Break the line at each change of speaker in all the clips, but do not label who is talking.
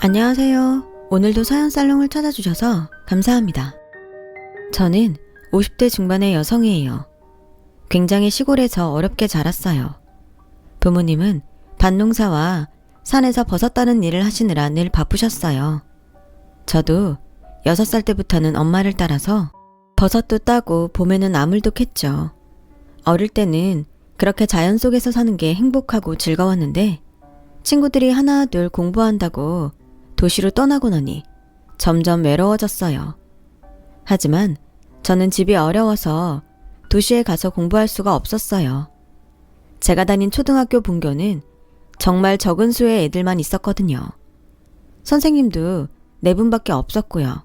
안녕하세요. 오늘도 사연살롱을 찾아주셔서 감사합니다. 저는 50대 중반의 여성이에요. 굉장히 시골에서 어렵게 자랐어요. 부모님은 밭농사와 산에서 버섯 따는 일을 하시느라 늘 바쁘셨어요. 저도 6살 때부터는 엄마를 따라서 버섯도 따고 봄에는 나물도 캤죠. 어릴 때는 그렇게 자연 속에서 사는 게 행복하고 즐거웠는데 친구들이 하나둘 공부한다고 도시로 떠나고 나니 점점 외로워졌어요. 하지만 저는 집이 어려워서 도시에 가서 공부할 수가 없었어요. 제가 다닌 초등학교 분교는 정말 적은 수의 애들만 있었거든요. 선생님도 4분밖에 없었고요.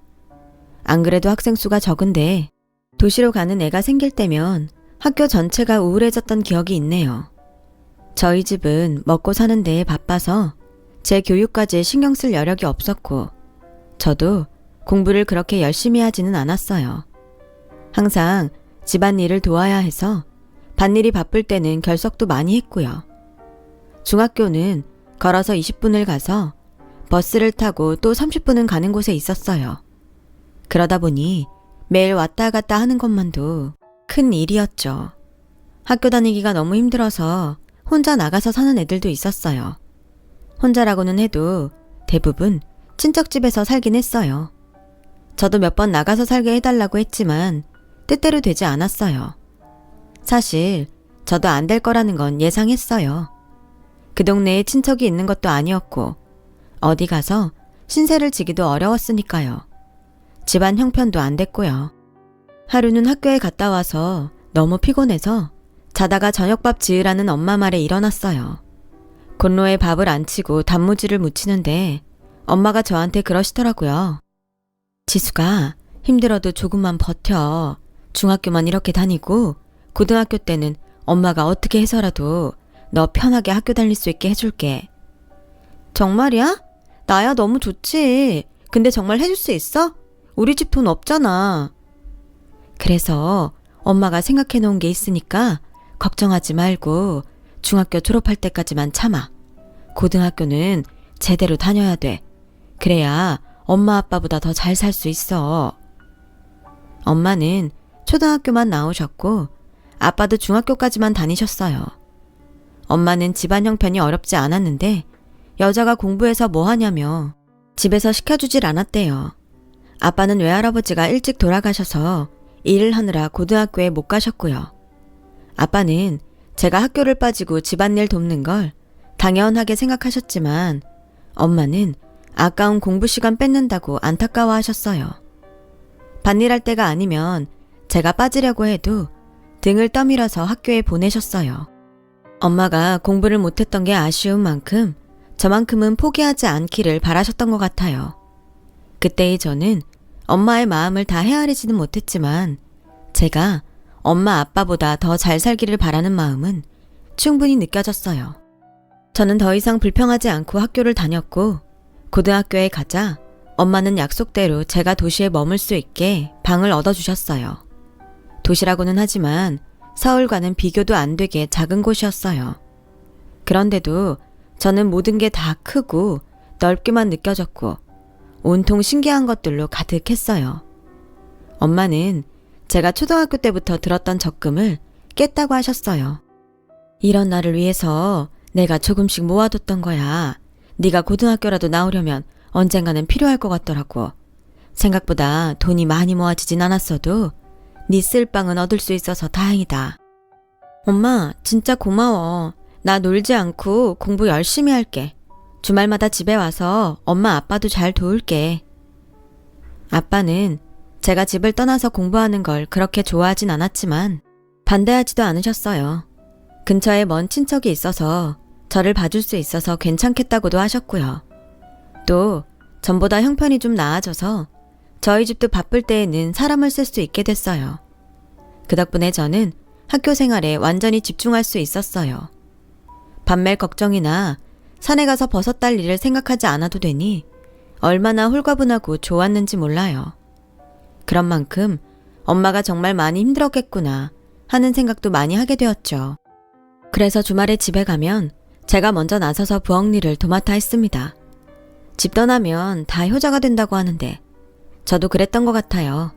안 그래도 학생 수가 적은데 도시로 가는 애가 생길 때면 학교 전체가 우울해졌던 기억이 있네요. 저희 집은 먹고 사는 데에 바빠서 제 교육까지 신경 쓸 여력이 없었고 저도 공부를 그렇게 열심히 하지는 않았어요. 항상 집안일을 도와야 해서 밭일이 바쁠 때는 결석도 많이 했고요. 중학교는 걸어서 20분을 가서 버스를 타고 또 30분은 가는 곳에 있었어요. 그러다 보니 매일 왔다 갔다 하는 것만도 큰 일이었죠. 학교 다니기가 너무 힘들어서 혼자 나가서 사는 애들도 있었어요. 혼자라고는 해도 대부분 친척집에서 살긴 했어요. 저도 몇 번 나가서 살게 해달라고 했지만 뜻대로 되지 않았어요. 사실 저도 안 될 거라는 건 예상했어요. 그 동네에 친척이 있는 것도 아니었고 어디 가서 신세를 지기도 어려웠으니까요. 집안 형편도 안 됐고요. 하루는 학교에 갔다 와서 너무 피곤해서 자다가 저녁밥 지으라는 엄마 말에 일어났어요. 곤로에 밥을 안 치고 단무지를 무치는데 엄마가 저한테 그러시더라고요. 지수가 힘들어도 조금만 버텨. 중학교만 이렇게 다니고 고등학교 때는 엄마가 어떻게 해서라도 너 편하게 학교 다닐 수 있게 해줄게. 정말이야? 나야 너무 좋지. 근데 정말 해줄 수 있어? 우리 집 돈 없잖아. 그래서 엄마가 생각해 놓은 게 있으니까 걱정하지 말고 중학교 졸업할 때까지만 참아. 고등학교는 제대로 다녀야 돼. 그래야 엄마 아빠보다 더 잘 살 수 있어. 엄마는 초등학교만 나오셨고 아빠도 중학교까지만 다니셨어요. 엄마는 집안 형편이 어렵지 않았는데 여자가 공부해서 뭐 하냐며 집에서 시켜주질 않았대요. 아빠는 외할아버지가 일찍 돌아가셔서 일을 하느라 고등학교에 못 가셨고요. 아빠는 제가 학교를 빠지고 집안일 돕는 걸 당연하게 생각하셨지만 엄마는 아까운 공부 시간 뺏는다고 안타까워하셨어요. 밭일할 때가 아니면 제가 빠지려고 해도 등을 떠밀어서 학교에 보내셨어요. 엄마가 공부를 못했던 게 아쉬운 만큼 저만큼은 포기하지 않기를 바라셨던 것 같아요. 그때의 저는 엄마의 마음을 다 헤아리지는 못했지만 제가 엄마 아빠보다 더 잘 살기를 바라는 마음은 충분히 느껴졌어요. 저는 더 이상 불평하지 않고 학교를 다녔고 고등학교에 가자 엄마는 약속대로 제가 도시에 머물 수 있게 방을 얻어주셨어요. 도시라고는 하지만 서울과는 비교도 안 되게 작은 곳이었어요. 그런데도 저는 모든 게 다 크고 넓게만 느껴졌고 온통 신기한 것들로 가득했어요. 엄마는 제가 초등학교 때부터 들었던 적금을 깼다고 하셨어요. 이런 나를 위해서 내가 조금씩 모아뒀던 거야. 네가 고등학교라도 나오려면 언젠가는 필요할 것 같더라고. 생각보다 돈이 많이 모아지진 않았어도 네 쓸방은 얻을 수 있어서 다행이다. 엄마, 진짜 고마워. 나 놀지 않고 공부 열심히 할게. 주말마다 집에 와서 엄마 아빠도 잘 도울게. 아빠는 제가 집을 떠나서 공부하는 걸 그렇게 좋아하진 않았지만 반대하지도 않으셨어요. 근처에 먼 친척이 있어서 저를 봐줄 수 있어서 괜찮겠다고도 하셨고요. 또 전보다 형편이 좀 나아져서 저희 집도 바쁠 때에는 사람을 쓸 수 있게 됐어요. 그 덕분에 저는 학교 생활에 완전히 집중할 수 있었어요. 밤멜 걱정이나 산에 가서 버섯 딸 일을 생각하지 않아도 되니 얼마나 홀가분하고 좋았는지 몰라요. 그런 만큼 엄마가 정말 많이 힘들었겠구나 하는 생각도 많이 하게 되었죠. 그래서 주말에 집에 가면 제가 먼저 나서서 부엌일을 도맡아 했습니다. 집 떠나면 다 효자가 된다고 하는데 저도 그랬던 것 같아요.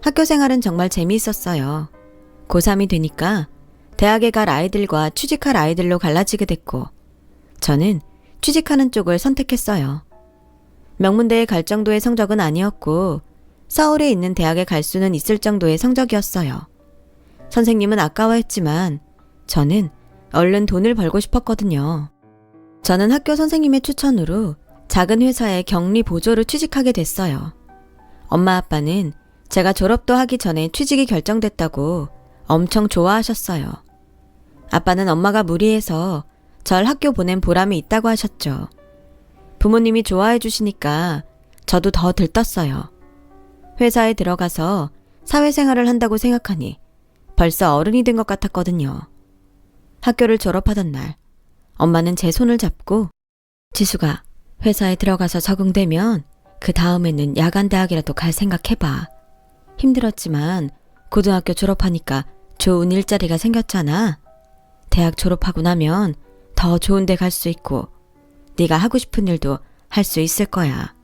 학교 생활은 정말 재미있었어요. 고3이 되니까 대학에 갈 아이들과 취직할 아이들로 갈라지게 됐고 저는 취직하는 쪽을 선택했어요. 명문대에 갈 정도의 성적은 아니었고 서울에 있는 대학에 갈 수는 있을 정도의 성적이었어요. 선생님은 아까워했지만 저는 얼른 돈을 벌고 싶었거든요. 저는 학교 선생님의 추천으로 작은 회사의 격리 보조로 취직하게 됐어요. 엄마 아빠는 제가 졸업도 하기 전에 취직이 결정됐다고 엄청 좋아하셨어요. 아빠는 엄마가 무리해서 절 학교 보낸 보람이 있다고 하셨죠. 부모님이 좋아해 주시니까 저도 더 들떴어요. 회사에 들어가서 사회생활을 한다고 생각하니 벌써 어른이 된 것 같았거든요. 학교를 졸업하던 날 엄마는 제 손을 잡고 지수가 회사에 들어가서 적응되면 그 다음에는 야간대학이라도 갈 생각해봐. 힘들었지만 고등학교 졸업하니까 좋은 일자리가 생겼잖아. 대학 졸업하고 나면 더 좋은 데 갈 수 있고 네가 하고 싶은 일도 할 수 있을 거야.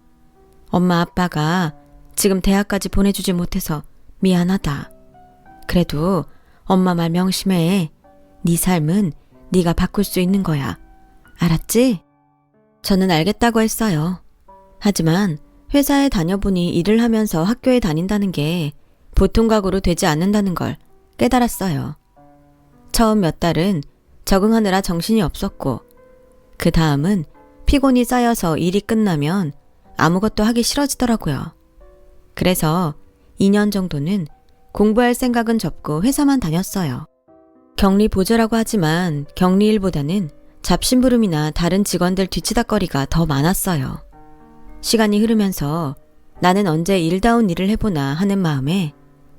엄마 아빠가 지금 대학까지 보내주지 못해서 미안하다. 그래도 엄마 말 명심해. 네 삶은 네가 바꿀 수 있는 거야. 알았지? 저는 알겠다고 했어요. 하지만 회사에 다녀보니 일을 하면서 학교에 다닌다는 게 보통 각오로 되지 않는다는 걸 깨달았어요. 처음 몇 달은 적응하느라 정신이 없었고 그 다음은 피곤이 쌓여서 일이 끝나면 아무것도 하기 싫어지더라고요. 그래서 2년 정도는 공부할 생각은 접고 회사만 다녔어요. 격리 보조라고 하지만 격리일보다는 잡심부름이나 다른 직원들 뒤치다거리가 더 많았어요. 시간이 흐르면서 나는 언제 일다운 일을 해보나 하는 마음에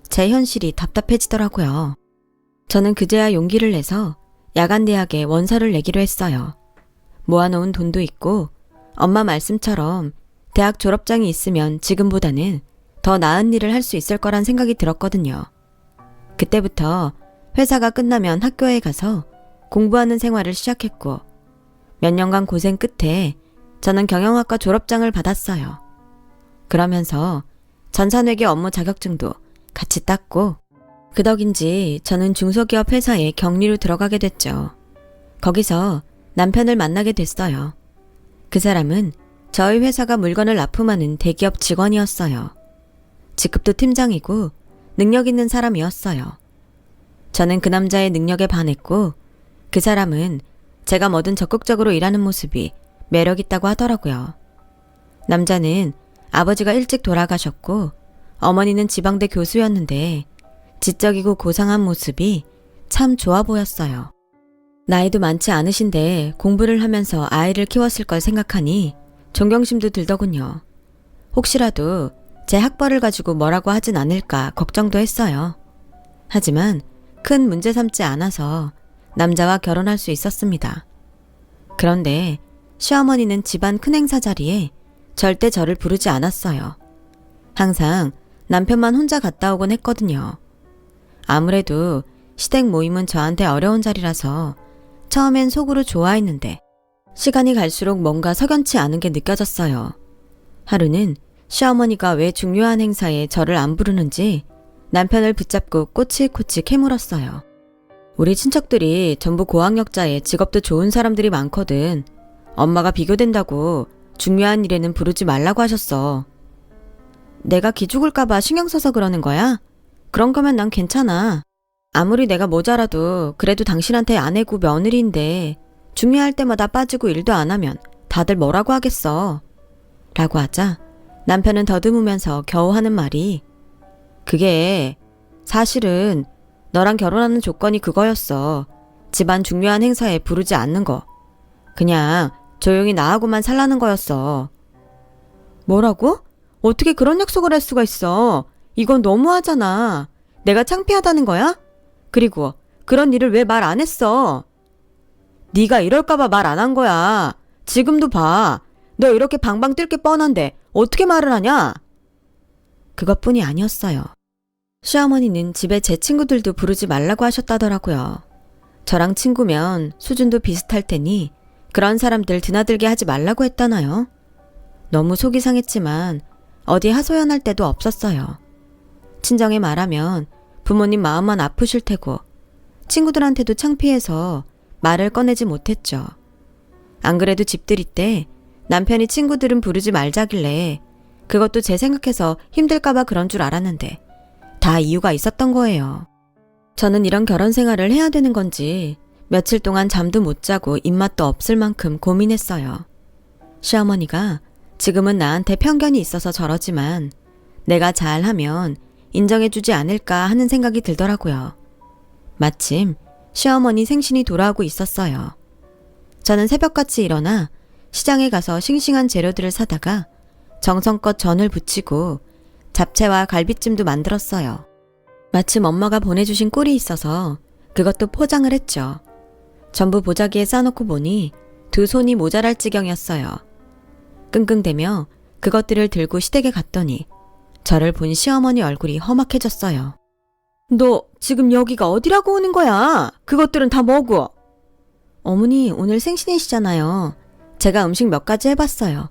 제 현실이 답답해지더라고요. 저는 그제야 용기를 내서 야간대학에 원서를 내기로 했어요. 모아놓은 돈도 있고 엄마 말씀처럼 대학 졸업장이 있으면 지금보다는 더 나은 일을 할 수 있을 거란 생각이 들었거든요. 그때부터 회사가 끝나면 학교에 가서 공부하는 생활을 시작했고 몇 년간 고생 끝에 저는 경영학과 졸업장을 받았어요. 그러면서 전산회계 업무 자격증도 같이 땄고 그 덕인지 저는 중소기업 회사에 격리로 들어가게 됐죠. 거기서 남편을 만나게 됐어요. 그 사람은 저희 회사가 물건을 납품하는 대기업 직원이었어요. 직급도 팀장이고 능력 있는 사람이었어요. 저는 그 남자의 능력에 반했고 그 사람은 제가 뭐든 적극적으로 일하는 모습이 매력 있다고 하더라고요. 남자는 아버지가 일찍 돌아가셨고 어머니는 지방대 교수였는데 지적이고 고상한 모습이 참 좋아 보였어요. 나이도 많지 않으신데 공부를 하면서 아이를 키웠을 걸 생각하니 존경심도 들더군요. 혹시라도 제 학벌을 가지고 뭐라고 하진 않을까 걱정도 했어요. 하지만 큰 문제 삼지 않아서 남자와 결혼할 수 있었습니다. 그런데 시어머니는 집안 큰 행사 자리에 절대 저를 부르지 않았어요. 항상 남편만 혼자 갔다 오곤 했거든요. 아무래도 시댁 모임은 저한테 어려운 자리라서 처음엔 속으로 좋아했는데 시간이 갈수록 뭔가 석연치 않은 게 느껴졌어요. 하루는 시어머니가 왜 중요한 행사에 저를 안 부르는지 남편을 붙잡고 꼬치꼬치 캐물었어요. 우리 친척들이 전부 고학력자에 직업도 좋은 사람들이 많거든. 엄마가 비교된다고 중요한 일에는 부르지 말라고 하셨어. 내가 기죽을까봐 신경 써서 그러는 거야? 그런 거면 난 괜찮아. 아무리 내가 모자라도 그래도 당신한테 아내고 며느리인데 중요할 때마다 빠지고 일도 안 하면 다들 뭐라고 하겠어. 라고 하자 남편은 더듬으면서 겨우 하는 말이 그게 사실은 너랑 결혼하는 조건이 그거였어. 집안 중요한 행사에 부르지 않는 거. 그냥 조용히 나하고만 살라는 거였어. 뭐라고? 어떻게 그런 약속을 할 수가 있어? 이건 너무하잖아. 내가 창피하다는 거야? 그리고 그런 일을 왜 말 안 했어? 네가 이럴까봐 말 안 한 거야. 지금도 봐. 너 이렇게 방방 뛸 게 뻔한데 어떻게 말을 하냐? 그것뿐이 아니었어요. 시어머니는 집에 제 친구들도 부르지 말라고 하셨다더라고요. 저랑 친구면 수준도 비슷할 테니 그런 사람들 드나들게 하지 말라고 했다나요? 너무 속이 상했지만 어디 하소연할 데도 없었어요. 친정에 말하면 부모님 마음만 아프실 테고 친구들한테도 창피해서 말을 꺼내지 못했죠. 안 그래도 집들이 때 남편이 친구들은 부르지 말자길래 그것도 제 생각해서 힘들까봐 그런 줄 알았는데 다 이유가 있었던 거예요. 저는 이런 결혼 생활을 해야 되는 건지 며칠 동안 잠도 못 자고 입맛도 없을 만큼 고민했어요. 시어머니가 지금은 나한테 편견이 있어서 저러지만 내가 잘하면 인정해주지 않을까 하는 생각이 들더라고요. 마침 시어머니 생신이 돌아오고 있었어요. 저는 새벽같이 일어나 시장에 가서 싱싱한 재료들을 사다가 정성껏 전을 부치고 잡채와 갈비찜도 만들었어요. 마침 엄마가 보내주신 꿀이 있어서 그것도 포장을 했죠. 전부 보자기에 싸놓고 보니 두 손이 모자랄 지경이었어요. 끙끙대며 그것들을 들고 시댁에 갔더니 저를 본 시어머니 얼굴이 험악해졌어요. 너 지금 여기가 어디라고 오는 거야? 그것들은 다 뭐고? 어머니 오늘 생신이시잖아요. 제가 음식 몇 가지 해봤어요.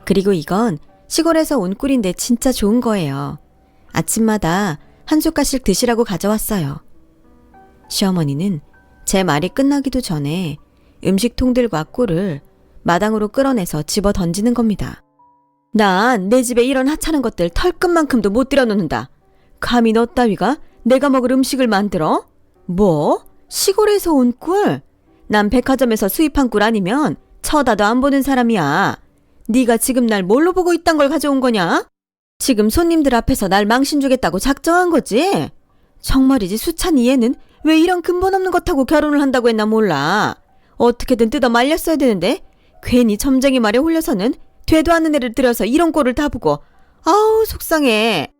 그리고 이건 시골에서 온 꿀인데 진짜 좋은 거예요. 아침마다 한 숟갈씩 드시라고 가져왔어요. 시어머니는 제 말이 끝나기도 전에 음식통들과 꿀을 마당으로 끌어내서 집어 던지는 겁니다. 난 내 집에 이런 하찮은 것들 털끝만큼도 못 들여놓는다. 감히 너 따위가 내가 먹을 음식을 만들어? 뭐? 시골에서 온 꿀? 난 백화점에서 수입한 꿀 아니면 쳐다도 안 보는 사람이야. 네가 지금 날 뭘로 보고 이딴 걸 가져온 거냐? 지금 손님들 앞에서 날 망신 주겠다고 작정한 거지? 정말이지 수찬이 얘는 왜 이런 근본 없는 것하고 결혼을 한다고 했나 몰라. 어떻게든 뜯어 말렸어야 되는데 괜히 점쟁이 말에 홀려서는 되도 않는 애를 들여서 이런 꼴을 다 보고 아우 속상해.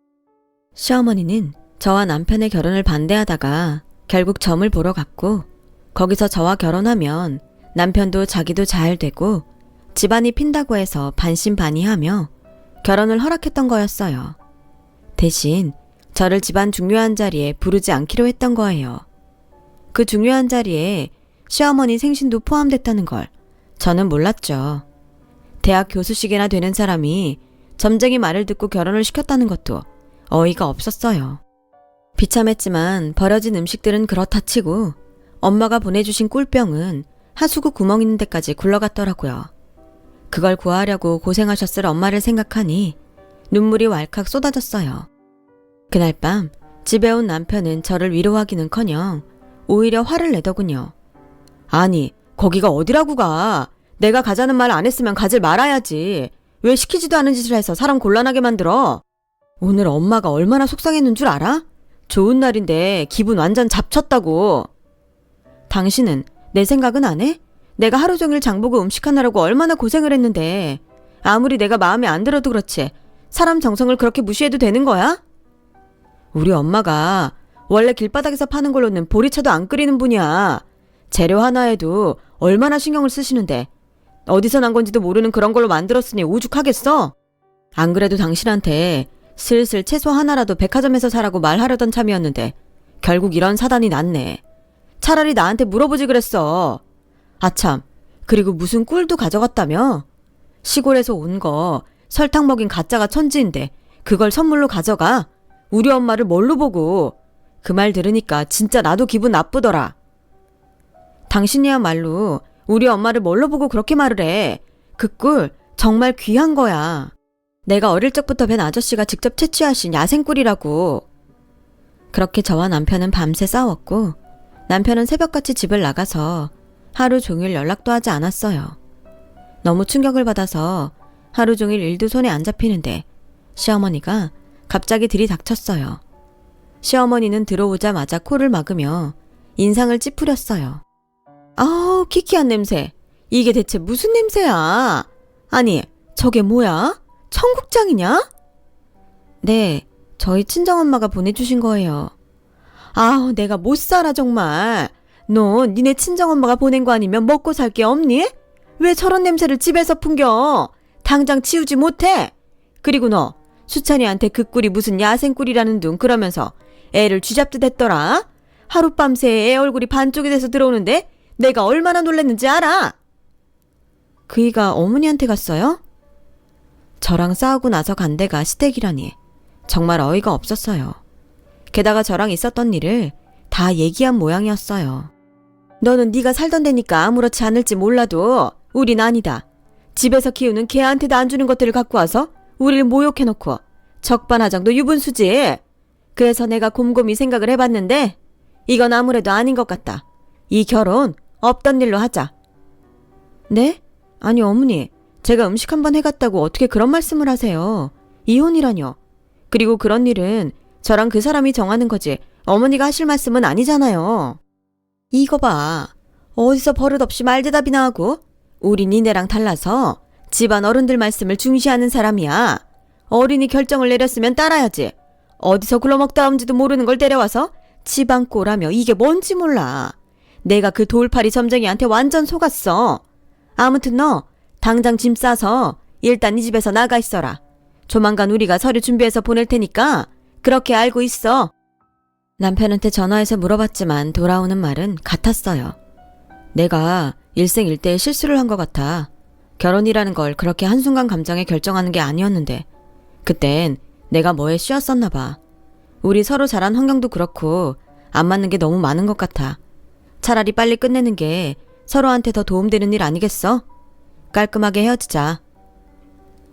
시어머니는 저와 남편의 결혼을 반대하다가 결국 점을 보러 갔고 거기서 저와 결혼하면 남편도 자기도 잘 되고 집안이 핀다고 해서 반신반의하며 결혼을 허락했던 거였어요. 대신 저를 집안 중요한 자리에 부르지 않기로 했던 거예요. 그 중요한 자리에 시어머니 생신도 포함됐다는 걸 저는 몰랐죠. 대학 교수식이나 되는 사람이 점쟁이 말을 듣고 결혼을 시켰다는 것도 어이가 없었어요. 비참했지만 버려진 음식들은 그렇다 치고 엄마가 보내주신 꿀병은 하수구 구멍 있는 데까지 굴러갔더라고요. 그걸 구하려고 고생하셨을 엄마를 생각하니 눈물이 왈칵 쏟아졌어요. 그날 밤 집에 온 남편은 저를 위로하기는커녕 오히려 화를 내더군요. 아니 거기가 어디라고 가. 내가 가자는 말 안 했으면 가질 말아야지. 왜 시키지도 않은 짓을 해서 사람 곤란하게 만들어. 오늘 엄마가 얼마나 속상했는 줄 알아? 좋은 날인데 기분 완전 잡쳤다고. 당신은 내 생각은 안 해? 내가 하루 종일 장보고 음식하느라고 얼마나 고생을 했는데 아무리 내가 마음에 안 들어도 그렇지 사람 정성을 그렇게 무시해도 되는 거야? 우리 엄마가 원래 길바닥에서 파는 걸로는 보리차도 안 끓이는 분이야. 재료 하나에도 얼마나 신경을 쓰시는데 어디서 난 건지도 모르는 그런 걸로 만들었으니 오죽하겠어? 안 그래도 당신한테 슬슬 채소 하나라도 백화점에서 사라고 말하려던 참이었는데 결국 이런 사단이 났네. 차라리 나한테 물어보지 그랬어. 아참, 그리고 무슨 꿀도 가져갔다며? 시골에서 온 거 설탕 먹인 가짜가 천지인데 그걸 선물로 가져가? 우리 엄마를 뭘로 보고? 그 말 들으니까 진짜 나도 기분 나쁘더라. 당신이야말로 우리 엄마를 뭘로 보고 그렇게 말을 해. 그 꿀 정말 귀한 거야. 내가 어릴 적부터 뵌 아저씨가 직접 채취하신 야생꿀이라고. 그렇게 저와 남편은 밤새 싸웠고 남편은 새벽같이 집을 나가서 하루 종일 연락도 하지 않았어요. 너무 충격을 받아서 하루 종일 일도 손에 안 잡히는데 시어머니가 갑자기 들이닥쳤어요. 시어머니는 들어오자마자 코를 막으며 인상을 찌푸렸어요. 아우 키키한 냄새. 이게 대체 무슨 냄새야? 아니 저게 뭐야? 청국장이냐? 네, 저희 친정엄마가 보내주신 거예요. 아우 내가 못 살아 정말. 너 니네 친정엄마가 보낸 거 아니면 먹고 살 게 없니? 왜 저런 냄새를 집에서 풍겨? 당장 치우지 못해? 그리고 너 수찬이한테 그 꿀이 무슨 야생꿀이라는 둥 그러면서 애를 쥐잡듯 했더라. 하룻밤새 애 얼굴이 반쪽이 돼서 들어오는데 내가 얼마나 놀랐는지 알아? 그이가 어머니한테 갔어요? 저랑 싸우고 나서 간 데가 시댁이라니 정말 어이가 없었어요. 게다가 저랑 있었던 일을 다 얘기한 모양이었어요. 너는 네가 살던 데니까 아무렇지 않을지 몰라도 우린 아니다. 집에서 키우는 개한테도 안 주는 것들을 갖고 와서 우리를 모욕해놓고 적반하장도 유분수지. 그래서 내가 곰곰이 생각을 해봤는데 이건 아무래도 아닌 것 같다. 이 결혼 없던 일로 하자. 네? 아니 어머니, 제가 음식 한번 해갔다고 어떻게 그런 말씀을 하세요. 이혼이라뇨. 그리고 그런 일은 저랑 그 사람이 정하는 거지 어머니가 하실 말씀은 아니잖아요. 이거 봐. 어디서 버릇없이 말대답이나 하고. 우리 니네랑 달라서 집안 어른들 말씀을 중시하는 사람이야. 어린이 결정을 내렸으면 따라야지. 어디서 굴러먹다 온지도 모르는 걸 데려와서 집안 꼴하며 이게 뭔지 몰라. 내가 그 돌팔이 점쟁이한테 완전 속았어. 아무튼 너 당장 짐 싸서 일단 이 집에서 나가 있어라. 조만간 우리가 서류 준비해서 보낼 테니까 그렇게 알고 있어. 남편한테 전화해서 물어봤지만 돌아오는 말은 같았어요. 내가 일생일대의 실수를 한 것 같아. 결혼이라는 걸 그렇게 한순간 감정에 결정하는 게 아니었는데 그땐 내가 뭐에 씌었었나 봐. 우리 서로 자란 환경도 그렇고 안 맞는 게 너무 많은 것 같아. 차라리 빨리 끝내는 게 서로한테 더 도움되는 일 아니겠어? 깔끔하게 헤어지자.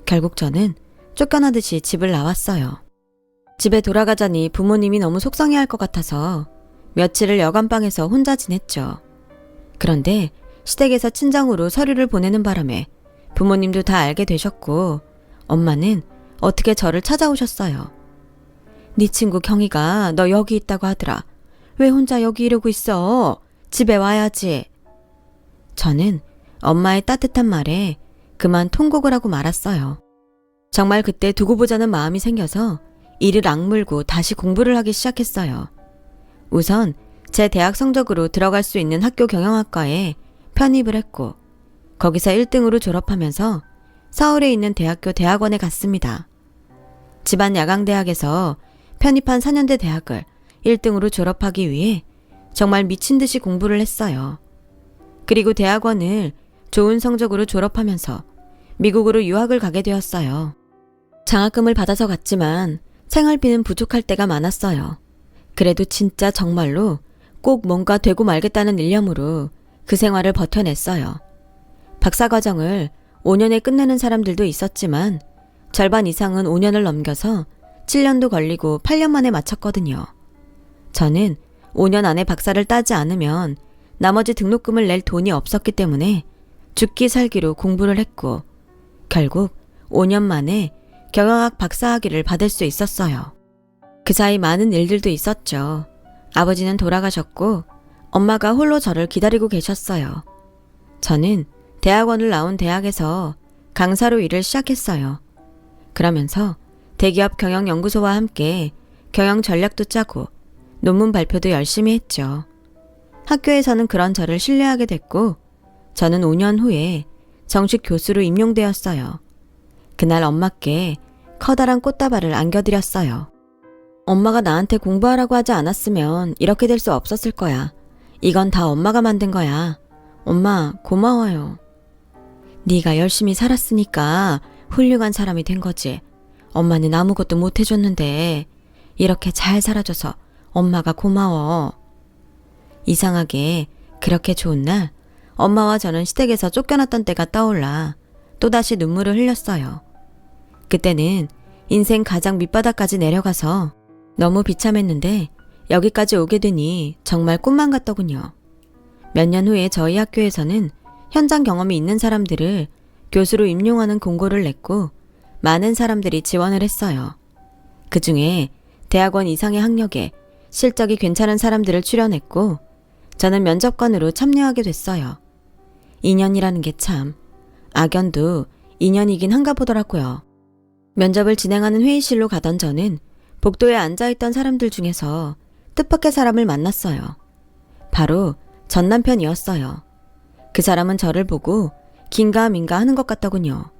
결국 저는 쫓겨나듯이 집을 나왔어요. 집에 돌아가자니 부모님이 너무 속상해할 것 같아서 며칠을 여간방에서 혼자 지냈죠. 그런데 시댁에서 친정으로 서류를 보내는 바람에 부모님도 다 알게 되셨고 엄마는 어떻게 저를 찾아오셨어요. 네 친구 경희가 너 여기 있다고 하더라. 왜 혼자 여기 이러고 있어? 집에 와야지. 저는 엄마의 따뜻한 말에 그만 통곡을 하고 말았어요. 정말 그때 두고 보자는 마음이 생겨서 이를 악물고 다시 공부를 하기 시작했어요. 우선 제 대학 성적으로 들어갈 수 있는 학교 경영학과에 편입을 했고 거기서 1등으로 졸업하면서 서울에 있는 대학교 대학원에 갔습니다. 집안 야강대학에서 편입한 4년대 대학을 1등으로 졸업하기 위해 정말 미친 듯이 공부를 했어요. 그리고 대학원을 좋은 성적으로 졸업하면서 미국으로 유학을 가게 되었어요. 장학금을 받아서 갔지만 생활비는 부족할 때가 많았어요. 그래도 진짜 정말로 꼭 뭔가 되고 말겠다는 일념으로 그 생활을 버텨냈어요. 박사과정을 5년에 끝내는 사람들도 있었지만 절반 이상은 5년을 넘겨서 7년도 걸리고 8년 만에 마쳤거든요. 저는 5년 안에 박사를 따지 않으면 나머지 등록금을 낼 돈이 없었기 때문에 죽기 살기로 공부를 했고 결국 5년 만에 경영학 박사학위를 받을 수 있었어요. 그 사이 많은 일들도 있었죠. 아버지는 돌아가셨고 엄마가 홀로 저를 기다리고 계셨어요. 저는 대학원을 나온 대학에서 강사로 일을 시작했어요. 그러면서 대기업 경영연구소와 함께 경영 전략도 짜고 논문 발표도 열심히 했죠. 학교에서는 그런 저를 신뢰하게 됐고 저는 5년 후에 정식 교수로 임용되었어요. 그날 엄마께 커다란 꽃다발을 안겨드렸어요. 엄마가 나한테 공부하라고 하지 않았으면 이렇게 될 수 없었을 거야. 이건 다 엄마가 만든 거야. 엄마 고마워요. 네가 열심히 살았으니까 훌륭한 사람이 된 거지. 엄마는 아무것도 못 해줬는데 이렇게 잘 살아줘서 엄마가 고마워. 이상하게 그렇게 좋은 날 엄마와 저는 시댁에서 쫓겨났던 때가 떠올라 또다시 눈물을 흘렸어요. 그때는 인생 가장 밑바닥까지 내려가서 너무 비참했는데 여기까지 오게 되니 정말 꿈만 같더군요. 몇 년 후에 저희 학교에서는 현장 경험이 있는 사람들을 교수로 임용하는 공고를 냈고 많은 사람들이 지원을 했어요. 그 중에 대학원 이상의 학력에 실적이 괜찮은 사람들을 출연했고 저는 면접관으로 참여하게 됐어요. 인연이라는 게 참 악연도 인연이긴 한가 보더라고요. 면접을 진행하는 회의실로 가던 저는 복도에 앉아있던 사람들 중에서 뜻밖의 사람을 만났어요. 바로 전 남편이었어요. 그 사람은 저를 보고 긴가민가 하는 것 같더군요.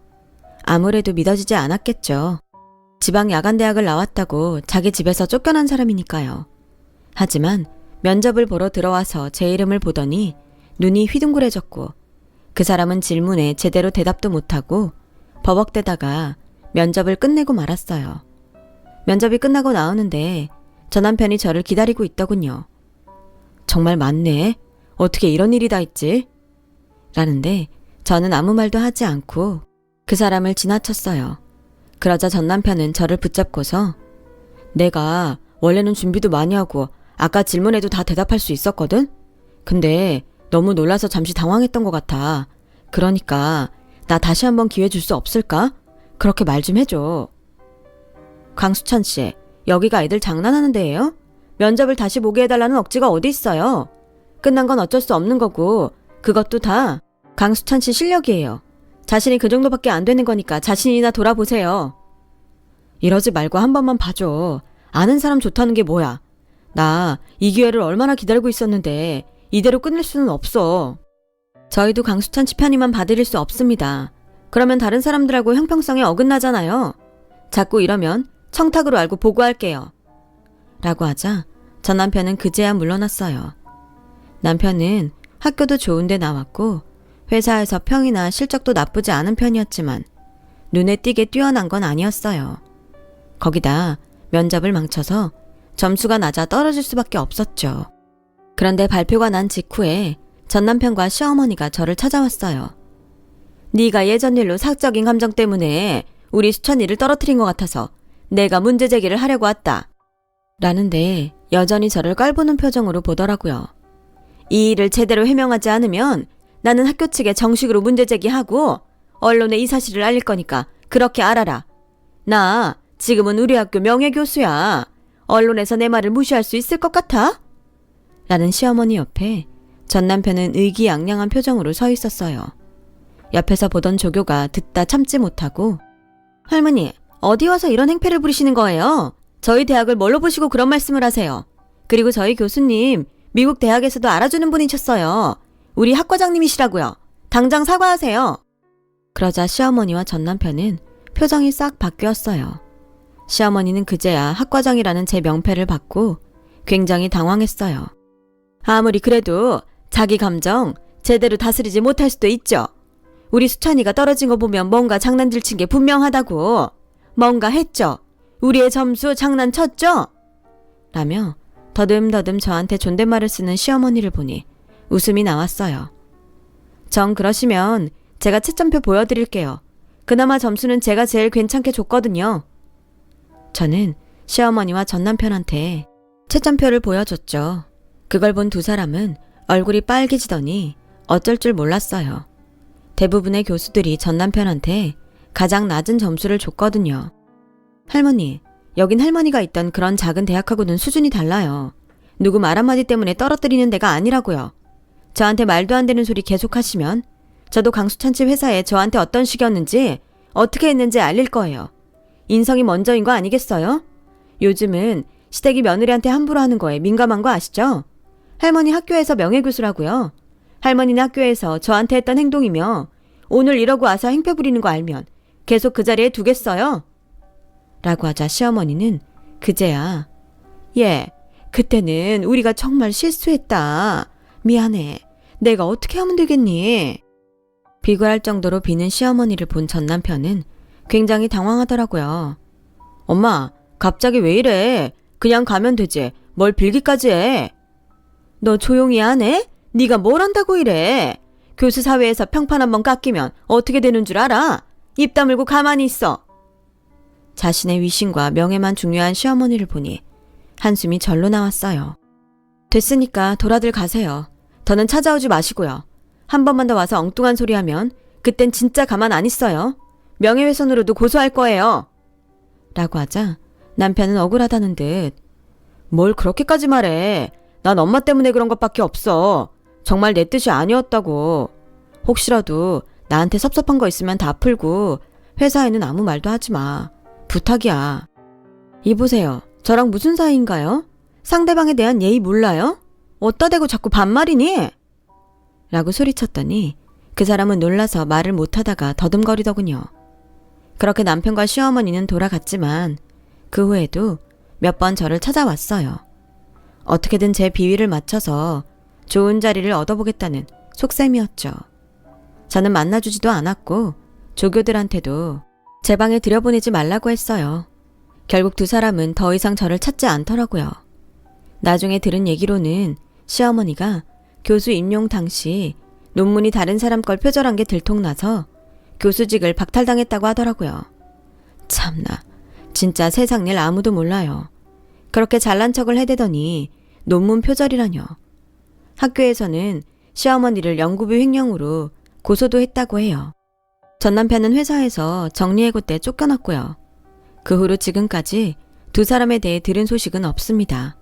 아무래도 믿어지지 않았겠죠. 지방 야간대학을 나왔다고 자기 집에서 쫓겨난 사람이니까요. 하지만 면접을 보러 들어와서 제 이름을 보더니 눈이 휘둥그레졌고 그 사람은 질문에 제대로 대답도 못하고 버벅대다가 면접을 끝내고 말았어요. 면접이 끝나고 나오는데 전 남편이 저를 기다리고 있더군요. 정말 많네. 어떻게 이런 일이 다 있지? 라는데 저는 아무 말도 하지 않고 그 사람을 지나쳤어요. 그러자 전 남편은 저를 붙잡고서 내가 원래는 준비도 많이 하고 아까 질문에도 다 대답할 수 있었거든? 근데 너무 놀라서 잠시 당황했던 것 같아. 그러니까 나 다시 한번 기회 줄 수 없을까? 그렇게 말 좀 해줘. 강수찬 씨, 여기가 애들 장난하는 데예요? 면접을 다시 보게 해달라는 억지가 어디 있어요? 끝난 건 어쩔 수 없는 거고 그것도 다 강수찬 씨 실력이에요. 자신이 그 정도밖에 안 되는 거니까 자신이나 돌아보세요. 이러지 말고 한 번만 봐줘. 아는 사람 좋다는 게 뭐야. 나 이 기회를 얼마나 기다리고 있었는데 이대로 끝낼 수는 없어. 저희도 강수찬 씨 편의만 봐드릴 수 없습니다. 그러면 다른 사람들하고 형평성에 어긋나잖아요. 자꾸 이러면 청탁으로 알고 보고할게요. 라고 하자 전 남편은 그제야 물러났어요. 남편은 학교도 좋은데 나왔고 회사에서 평이나 실적도 나쁘지 않은 편이었지만 눈에 띄게 뛰어난 건 아니었어요. 거기다 면접을 망쳐서 점수가 낮아 떨어질 수밖에 없었죠. 그런데 발표가 난 직후에 전 남편과 시어머니가 저를 찾아왔어요. 네가 예전 일로 사적인 감정 때문에 우리 수천이를 떨어뜨린 것 같아서 내가 문제 제기를 하려고 왔다. 라는데 여전히 저를 깔보는 표정으로 보더라고요. 이 일을 제대로 해명하지 않으면 나는 학교 측에 정식으로 문제 제기하고 언론에 이 사실을 알릴 거니까 그렇게 알아라. 나 지금은 우리 학교 명예교수야. 언론에서 내 말을 무시할 수 있을 것 같아? 라는 시어머니 옆에 전 남편은 의기양양한 표정으로 서 있었어요. 옆에서 보던 조교가 듣다 참지 못하고 할머니, 어디 와서 이런 행패를 부리시는 거예요? 저희 대학을 뭘로 보시고 그런 말씀을 하세요? 그리고 저희 교수님 미국 대학에서도 알아주는 분이셨어요. 우리 학과장님이시라고요. 당장 사과하세요. 그러자 시어머니와 전 남편은 표정이 싹 바뀌었어요. 시어머니는 그제야 학과장이라는 제 명패를 받고 굉장히 당황했어요. 아무리 그래도 자기 감정 제대로 다스리지 못할 수도 있죠. 우리 수찬이가 떨어진 거 보면 뭔가 장난질 친 게 분명하다고. 뭔가 했죠. 우리의 점수 장난쳤죠? 라며 더듬더듬 저한테 존댓말을 쓰는 시어머니를 보니 웃음이 나왔어요. 정 그러시면 제가 채점표 보여드릴게요. 그나마 점수는 제가 제일 괜찮게 줬거든요. 저는 시어머니와 전 남편한테 채점표를 보여줬죠. 그걸 본 두 사람은 얼굴이 빨개지더니 어쩔 줄 몰랐어요. 대부분의 교수들이 전 남편한테 가장 낮은 점수를 줬거든요. 할머니, 여긴 할머니가 있던 그런 작은 대학하고는 수준이 달라요. 누구 말 한마디 때문에 떨어뜨리는 데가 아니라고요. 저한테 말도 안 되는 소리 계속 하시면 저도 강수찬집 회사에 저한테 어떤 식이었는지 어떻게 했는지 알릴 거예요. 인성이 먼저인 거 아니겠어요? 요즘은 시댁이 며느리한테 함부로 하는 거에 민감한 거 아시죠? 할머니 학교에서 명예교수라고요. 할머니는 학교에서 저한테 했던 행동이며 오늘 이러고 와서 행패 부리는 거 알면 계속 그 자리에 두겠어요? 라고 하자 시어머니는 그제야 그때는 우리가 정말 실수했다. 미안해. 내가 어떻게 하면 되겠니? 비굴할 정도로 비는 시어머니를 본 전 남편은 굉장히 당황하더라고요. 엄마, 갑자기 왜 이래? 그냥 가면 되지. 뭘 빌기까지 해? 너 조용히 안 해? 네가 뭘 한다고 이래? 교수 사회에서 평판 한번 깎이면 어떻게 되는 줄 알아? 입 다물고 가만히 있어. 자신의 위신과 명예만 중요한 시어머니를 보니 한숨이 절로 나왔어요. 됐으니까 돌아들 가세요. 더는 찾아오지 마시고요. 한 번만 더 와서 엉뚱한 소리 하면 그땐 진짜 가만 안 있어요. 명예훼손으로도 고소할 거예요. 라고 하자 남편은 억울하다는 듯 뭘 그렇게까지 말해. 난 엄마 때문에 그런 것밖에 없어. 정말 내 뜻이 아니었다고. 혹시라도 나한테 섭섭한 거 있으면 다 풀고 회사에는 아무 말도 하지 마. 부탁이야. 이보세요. 저랑 무슨 사이인가요? 상대방에 대한 예의 몰라요? 어따 대고 자꾸 반말이니? 라고 소리쳤더니 그 사람은 놀라서 말을 못하다가 더듬거리더군요. 그렇게 남편과 시어머니는 돌아갔지만 그 후에도 몇 번 저를 찾아왔어요. 어떻게든 제 비위를 맞춰서 좋은 자리를 얻어보겠다는 속셈이었죠. 저는 만나주지도 않았고 조교들한테도 제 방에 들여보내지 말라고 했어요. 결국 두 사람은 더 이상 저를 찾지 않더라고요. 나중에 들은 얘기로는 시어머니가 교수 임용 당시 논문이 다른 사람 걸 표절한 게 들통나서 교수직을 박탈당했다고 하더라고요. 참나, 진짜 세상 일 아무도 몰라요. 그렇게 잘난 척을 해대더니 논문 표절이라뇨. 학교에서는 시어머니를 연구비 횡령으로 고소도 했다고 해요. 전 남편은 회사에서 정리해고 때 쫓겨났고요. 그 후로 지금까지 두 사람에 대해 들은 소식은 없습니다.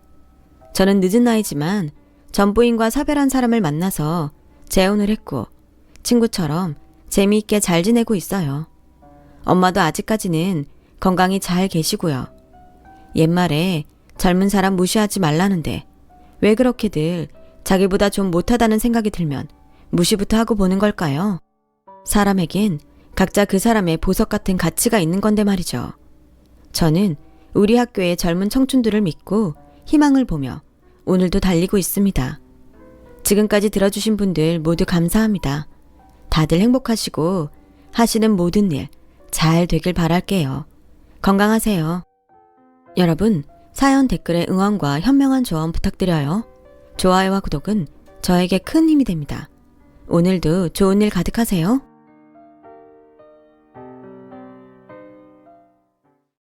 저는 늦은 나이지만 전부인과 사별한 사람을 만나서 재혼을 했고 친구처럼 재미있게 잘 지내고 있어요. 엄마도 아직까지는 건강히 잘 계시고요. 옛말에 젊은 사람 무시하지 말라는데 왜 그렇게들 자기보다 좀 못하다는 생각이 들면 무시부터 하고 보는 걸까요? 사람에겐 각자 그 사람의 보석 같은 가치가 있는 건데 말이죠. 저는 우리 학교의 젊은 청춘들을 믿고 희망을 보며 오늘도 달리고 있습니다. 지금까지 들어주신 분들 모두 감사합니다. 다들 행복하시고 하시는 모든 일 잘 되길 바랄게요. 건강하세요. 여러분, 사연 댓글에 응원과 현명한 조언 부탁드려요. 좋아요와 구독은 저에게 큰 힘이 됩니다. 오늘도 좋은 일 가득하세요.